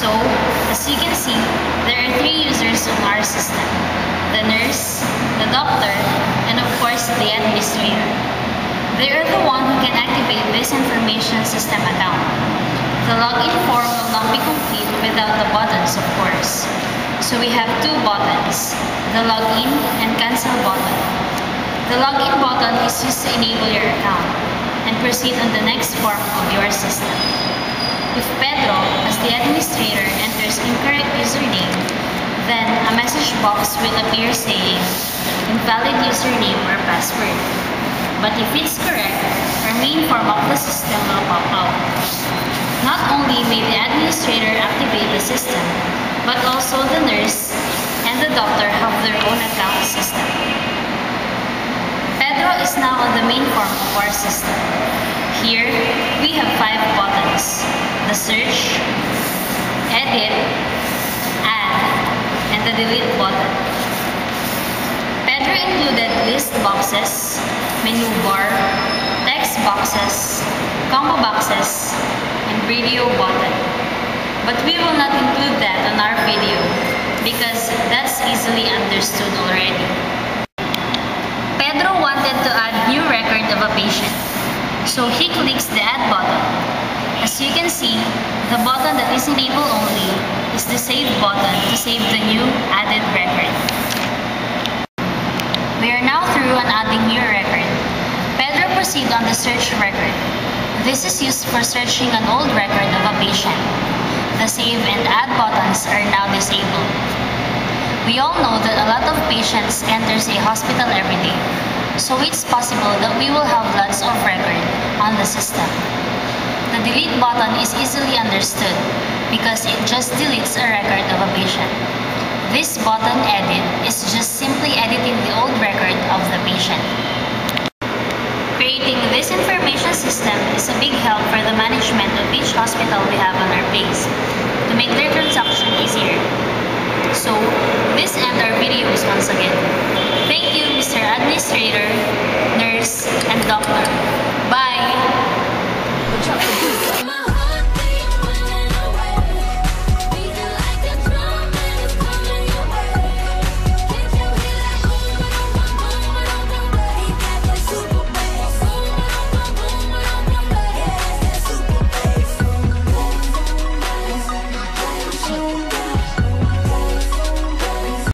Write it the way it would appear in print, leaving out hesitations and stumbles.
So, as you can see, there are three users of our system: the nurse, the doctor, and of course the administrator. They are the one who can activate this information system account. The login form will not be complete without the buttons, of course. So we have two buttons, the login and cancel button. The login button is used to enable your account and proceed on the next form of your system. If Pedro, as the administrator, enters incorrect username, then a message box will appear saying invalid username or password. But if it's correct, our main form of the system will pop out. Not only may the administrator activate the system, but also the nurse and the doctor have their own account system. Pedro is now on the main form of our system. Here, we have 5 buttons: the search, edit, add, and the delete button. Pedro included list boxes, menu bar, text boxes, combo boxes, and radio button. But we will not include that on our video because that's easily understood already. Pedro wanted to add new record of a patient, so he clicks the add button. As you can see, the button that is enabled only is the save button to save the new added record. We are now through on adding new record. Pedro proceed on the search record. This is used for searching an old record of a patient. The save and add buttons are now disabled. We all know that a lot of patients enters a hospital every day, so it's possible that we will have lots of record on the system. The delete button is easily understood because it just deletes a record of a patient. This button edit is just simply editing the old record of the patient. Creating this information system is a big help for the management of each hospital we have on our place to make their transaction easier. So, this ends our videos once again. Thank you, Mr. Administrator,